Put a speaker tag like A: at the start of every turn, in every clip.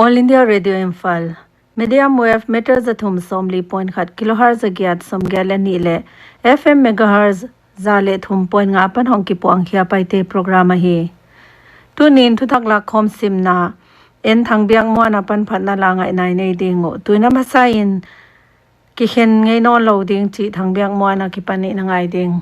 A: All India Radio Imphal Medium wave meters athum somli point khat kilohertz agiat som galani le FM megahertz zale thum point nga pan hong ki puang khia paite program hi tunin Thuthak Lakkhawm Simna en Thangbiakmuan apan Phatna La Ngaihkhiakna nei dingo tuina masain ki khen ngei non lo ding chi Thangbiakmuan a ki pani na ngai ding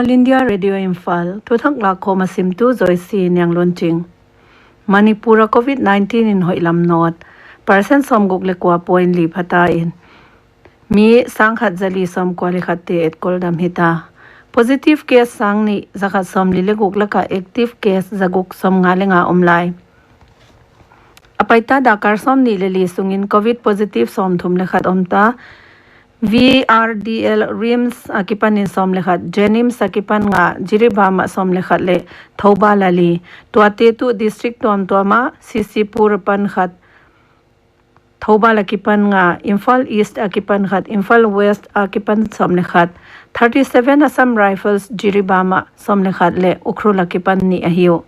A: All India Radio Imphal Thuthak Lakkhawm Simtu Joyce Nianglunching Manipura COVID-19 in Hoilam North Person somguk le kwa point li phata in mi sangkhat jali som kwali khatte et koldam hita positive case sangni zakhat som li le guk laka active case zaguk som ngalenga omlai apaita dakar som ni le li sungin covid positive som thum le khat omta VRDL RIMS akipan in som lekhat Jenim sakipan nga Jiribama som lekhat le Thoba lali tuate tu district tom toma Sisipur pan khat Thoba lakipan nga Imphal East akipan khat Imphal West akipan som lekhat 37 Assam Rifles Jiribama som lekhat le Ukhru lakipan ni ahiu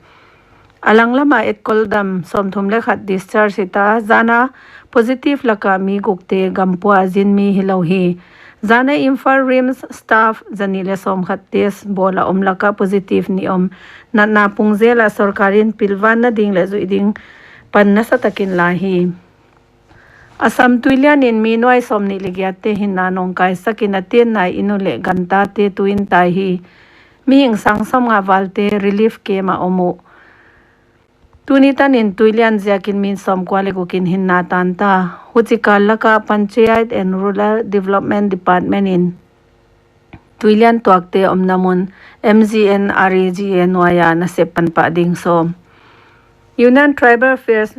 A: alanglama et koldam som thum lekhat discharge sita zana positive laka mi gukte gampua jinmi hilohi zana Imphal RIMS staff zanile som khat test bola omlaka positive ni na pungzela sarkarin pilwan na ding le zuiding panna satakin lahi Assam tuilian in minwai som ni ligyate hinna nong kai sakina ten nai inule ganta te tuin tai hi mi ing sang som nga walte relief ke ma omu Tunitan in tuilian ziakin min som kwale gukin hinna tanta huchikal laka Panchayat and Rural Development Department in tuilian tuakte omnamun MGN REGN waya na sepan pa ding som Union Tribal Affairs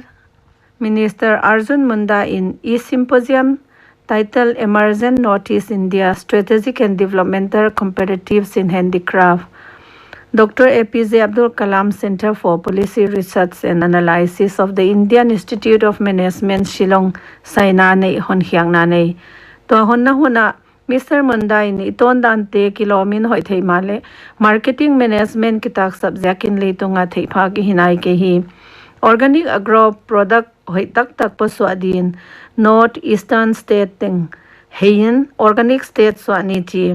A: Minister Arjun Munda in e-symposium title Emergent Northeast India Strategic and Developmental Comparatives in Handicraft. Dr. APJ Abdul Kalam Center for Policy Research and Analysis of the Indian Institute of Management Shillong Saina nei hon hiang na nei to honna hona Mr. Mundai ni ton dante kilomin hoi thei male marketing management kitak subject in leitunga thei pha ki hinai ke hi organic agro product hoi tak tak po swadin north eastern state ting hein organic state swani chi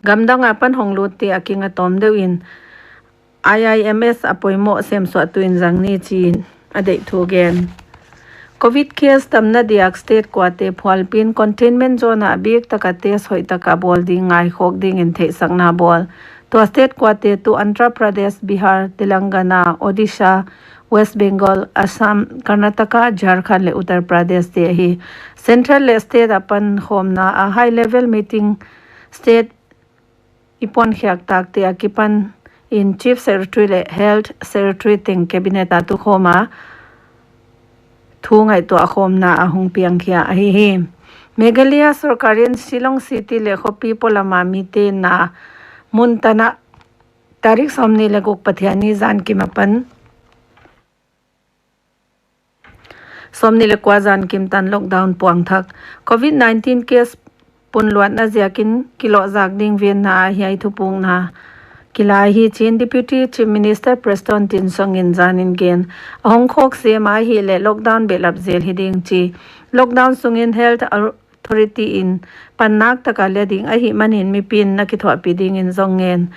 A: gamdang apan honglut te akinga tom deuin IIMS apoimo sem swatuin jangni chin adei thogen COVID case tamna diak state kwate phalpin containment zone abik takate soi taka bol ding ngai khok ding in the sakna bol to state kwate to Andhra Pradesh Bihar Telangana Odisha West Bengal Assam Karnataka Jharkhand le Uttar Pradesh te hi central le state apan khomna a high level meeting state ipon khyak tak te akipan in chief secretary le health secretary ting cabinet atu khoma thu ngai to akhom na ahung piang khia hi hi Meghalaya Sarkarin Shillong City le khopi polama mi te na muntana tarik somni le gok pathiani zan ki mapan somni le kwa zan kim tan lockdown puang thak COVID-19 case punluat na ziakin kilo zak ding vien na hi thupung na Kilai hi Chin Deputy Chief Minister Preston Tinsong in Zanin gen Hong Kong se mai hi le lockdown belap zel hiding chi lockdown sungin health authority in panak takale ding a hi manin mi pin na ki thwa pi ding in zongen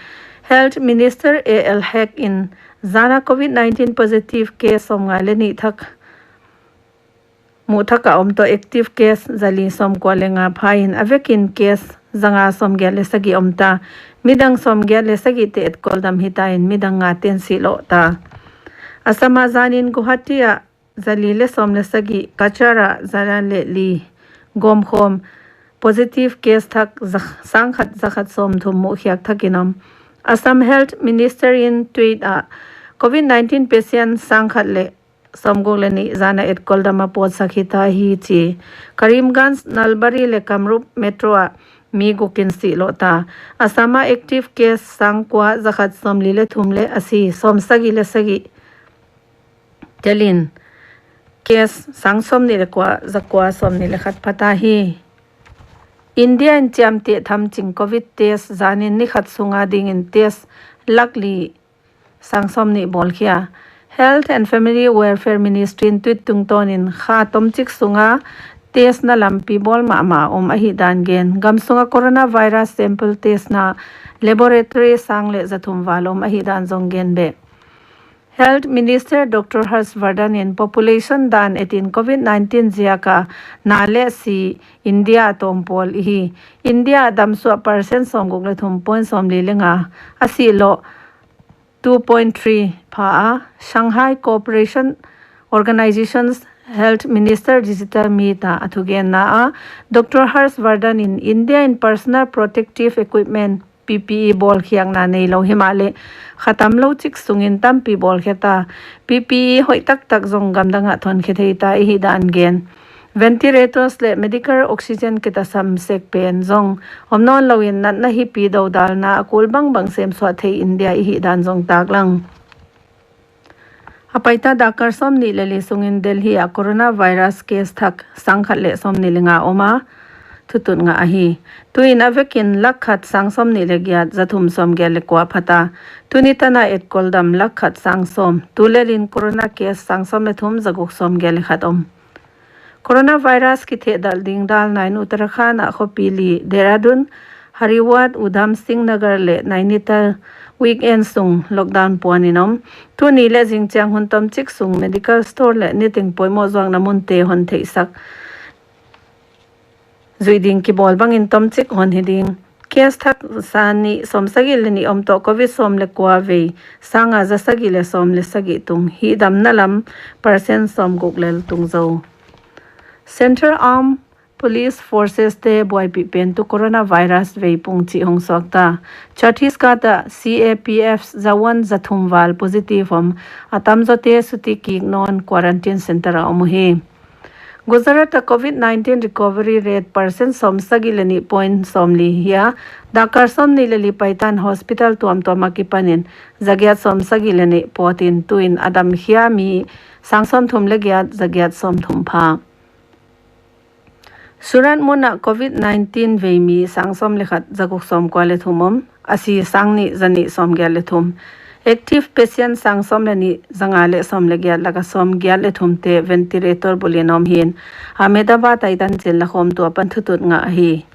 A: Health Minister AL Hek in Zana COVID-19 positive case somnga le ni thak mu thaka to active case zali som kwalenga phain avekin case zanga som gele sagi omta midang som gele sagi te et koldam hitain midang nga ten silo ta asama zanin guhatia zalile som le sagi kachara zaran le li gom khom positive case thak sangkhat zakhat som thum mu khyak thakinam Assam Health Minister in tweet a COVID-19 patient sangkhat le somgoleni zana et koldama pot sakhita hi chi Karimganj Nalbari le Kamrup Metro mi gokin si lota asama active case sangkwa zakhat somli le thumle asi somsagi le sagi telin case sangsom ni le kwa zakwa somni le khat phata hi India in chamte thamching covid test zanin ni khat sunga ding in test lakli sangsom ni bolkhia Health and Family Welfare Ministry in tweet tungton in kha tomchik sunga test na lampi bol ma ahi dan gen gam sunga coronavirus sample test na laboratory sangle zathum walom ahi dan zongen be Health Minister Dr. Harshvardhan in population dan etin COVID-19 ziaka nale si India tompol hi India damsu percent somguk le thum point somli lenga asilo 2.3 pha Shanghai Cooperation Organization's Health Minister Digital Meeta athugen na Dr. Harshvardhan in India in personal protective equipment PPE bol khiang na nei lo himale khatam lo chik sungin tam pi bol kheta PPE hoi tak tak zong gam danga thon khethei ta hi dan gen ventilators le medical oxygen kita sam sek pen zong omnon loin nat na hi pi do dal na akul bang sem swa thei India hi dan zong tak lang apaita dakar som ni le sungin Delhi a coronavirus case thak sangkhat le som ni lenga oma thutun nga ahi tuina vekin lakhat sangsom ni le gyat zathum som gele kwa phata tunitana et koldam lakhat sangsom tulerin corona case sangsom le thum jaguk som gele khatom coronavirus ki the dal ding dal nain Uttarakhand a khopili Dehradun Hariwat Udham Singh Nagar le Nainital weekend sung lockdown puaninom tuni le jingchang huntom chik sung medical store le niting poimo jong namun te hon theisak zuiding ki bol bang in tom chik hon hiding case thak sani somsagi le ni omto covid som le kwa ve sanga jasagi le som le sagi tung hi dam nalam percent som guglel tungzo Central Armed Police Forces te boy pen to coronavirus ve pungchi hong sokta Chhattisgarh ta CAPF zawan zathumwal positive atam zote suti ki non quarantine center amuhi Gujarat COVID-19 recovery rate percent somsagilani point somli hiya Dakar somni lali Paitan hospital tuam makipanin zagiat somsagilani potin tuin adam hiya mi sangsom thum legiat zagiat som thum pha Surat muna COVID-19 veimi sangsom lekhat zaguk som kwale thumom asi sangni zani som gyale thum Active patient sangsom lani zangale som legya laga som gyale thumte ventilator bulinom hin Ahmedabad aidan jil Lakkhawm to apan thutut nga hi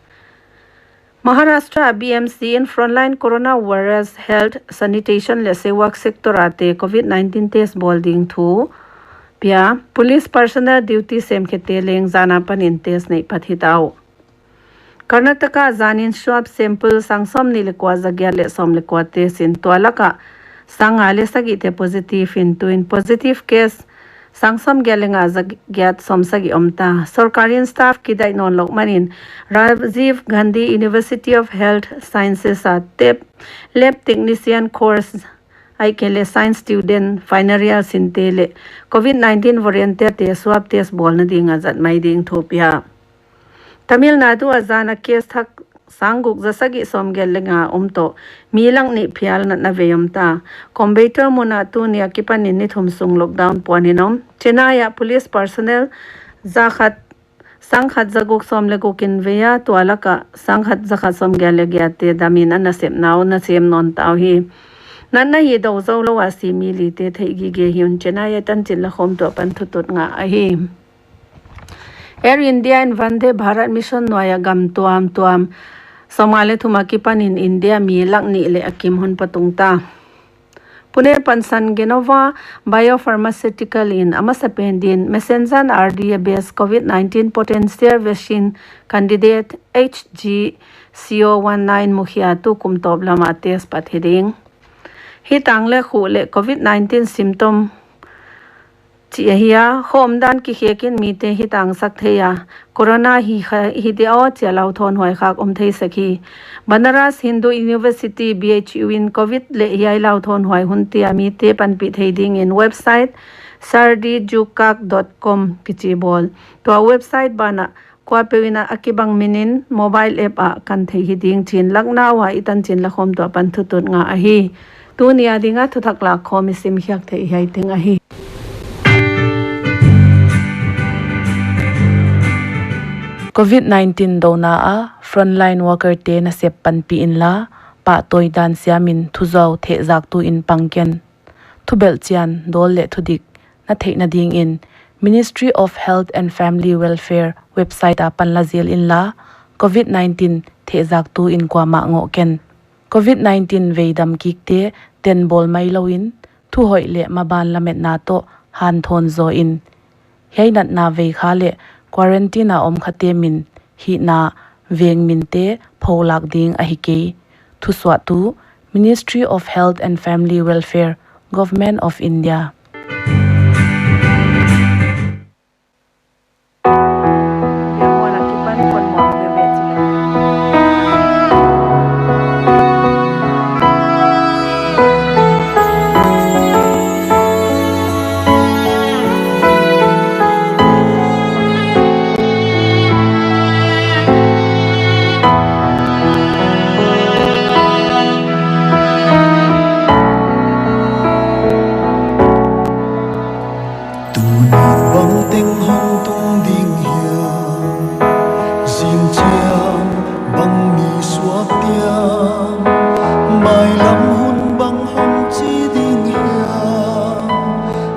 A: Maharashtra BMC in frontline coronavirus health sanitation le sewak sector ate COVID-19 test bolding thu pia police personnel duty sem khete leng jana panin test nei pathitau Karnataka zanin swab sample sangsom ni lekwa zagya le som lekwa te sin toalaka Sangale sagite positive in positive case sangsom gelenga zagyat somsagi omta sarkari staff kidai non lokmanin Rajiv Gandhi University of Health Sciences at lab technician course aikele science student final year sintele COVID-19 volunteer te swab test bolna dinga zat mai ding thopia Tamil Nadu azana case thak Sanguk zasagi somgel lenga milang ni phial na veyomta combator mona tunia kipanin ni thumsung lockdown poninom chenaya police personnel zakhat sangkhat zaguk somle gokin veya tualaka sangkhat zakhat somgel gyate damina na sem naw na sem non taw hi nanna ye do zo lo wasi mili te theigi ge hyun chenaya tan chin Lakkhawm to pan thutut nga a hi Air India and Vande Bharat mission noya gam tuam Somale thumakipan in India milak ni le akim hun patungta Pune pansan Genova biopharmaceutical in amasapendin messenger RDA based COVID-19 potential vaccine candidate HGCO19 mukhia tu kumtob lama test pathiding hi tangle khule COVID-19 symptom Chia home dan ki hekin mi te hitang sak theya corona hi deo chalau thon hoi khak thei sakhi Banaras Hindu University BHU in COVID le yai lau thon hoi huntia mi te pan pi thei ding in website sardijukak.com kichi bol to website bana kwa pewina akibang minin mobile app a kan thei hi ding chin lakna wa itan chin Lakkhawm to pan thutut nga a hi tu nia dinga Thuthak Lakkhawm sim hyak thei hai ting a hi
B: COVID-19 dona a frontline worker te na sep pan pi in la pa toy dan siamin thuzau the jak tu in pangken thubel chian dol le thudik na theina ding in Ministry of Health and Family Welfare website a pan la zel in la COVID-19 the jak tu in kwa ma ngo ken COVID-19 veidam kik te ten bol mai loin thu hoi le ma ban la met na to han thon zo in heinat na ve kha le quarantine om khate min hi na veng min te pholak ding a hi ke thu swa tu Ministry of Health and Family Welfare Government of India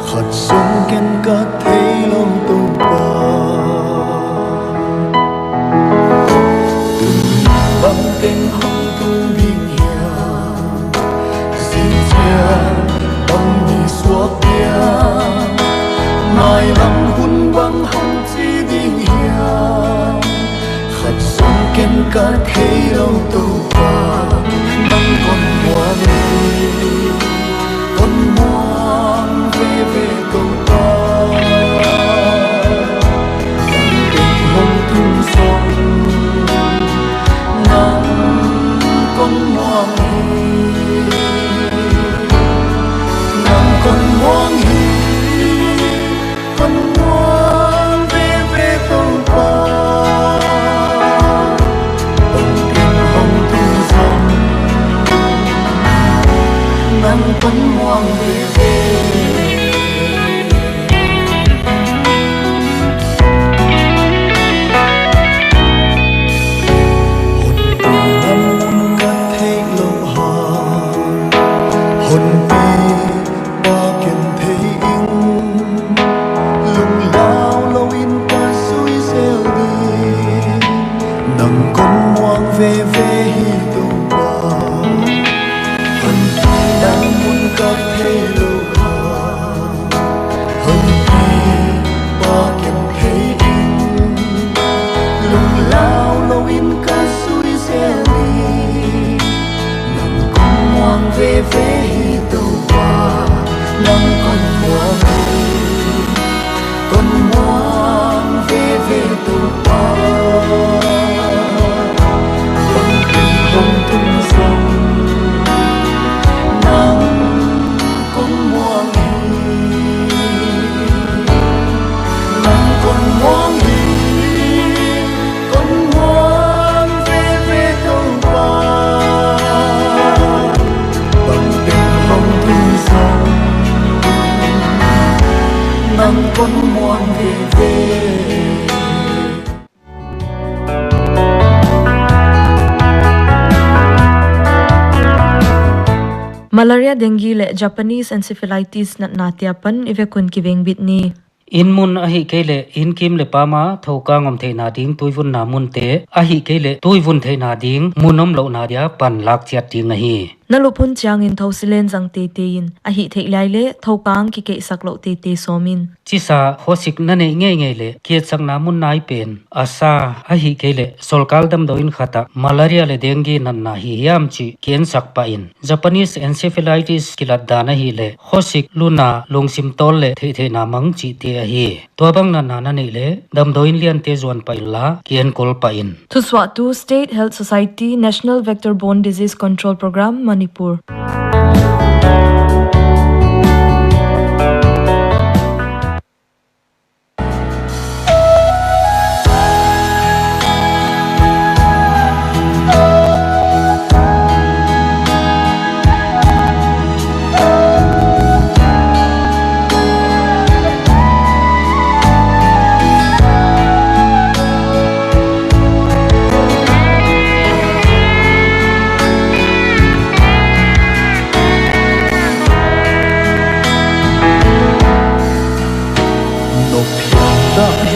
C: Hãy subscribe cho kênh Ghiền Mì Gõ để không bỏ lỡ những video hấp dẫn nang con muang về
D: Malaria, dengue le Japanese encephalitis nat natiapan ivekun kiveng bitni.
E: In mun ahi kele in kim le pama thoka ngom the na ding tuivun na mun te ahi kele tuivun the na ding munom lo na dia pan lak chiat ding nahi
D: Nalupun chiang in thosilen jang te te in ahi theilai le thokang ki ke saklo te te somin.
E: chisa hosik na ne nge nge le kiet sang na mun nai pen asa ahi kele solkal dam do in khata malaria le dengue nan na hi yam chi ken sak pa in Japanese encephalitis kilat dana hi le hosik luna lungsim tol le the na mang chi te hi to bang na na ne le dam do in lian te zon pa in la ken kol pa in
D: Thuswatu State Health Society National Vector-Borne Disease Control Program Manipur.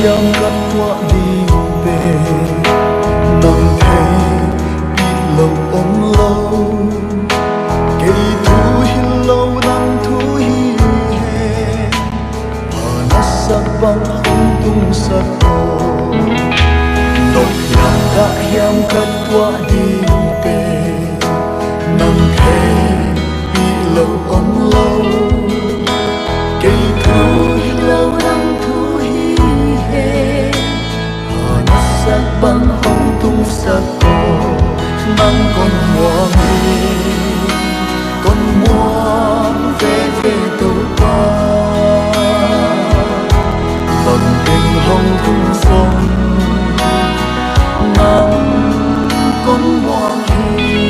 C: yang gắt qua đi về nằm thế bị lâu ôm lâu cây thu hi lâu nắng thu hi hè mà nó sắc băng không tung sắc hồ nỗi yang gắt qua đi về nằm thế bị lâu ôm lâu cây thu hi lâu nắng thu hi hè mà nó sắc băng không tung sắc hồ nắng con muôn đi con muôn về tàu qua bằng tình hồng thung sông nắng con muôn đi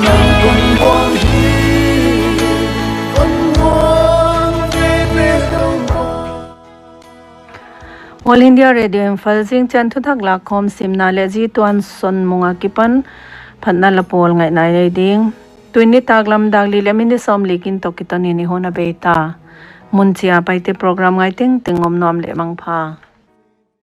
C: nắng con muôn đi con muôn về tàu qua.
A: All India Radio Imphal Jing Chan Thuthak Lakkhawm Simna le ji tuan son munga kipan Phatna La Pol ngai nai le ding tuini taklam dagli le min som likin to kitani ni hona beta munchia paite program ngai ting tingom nom le mangpha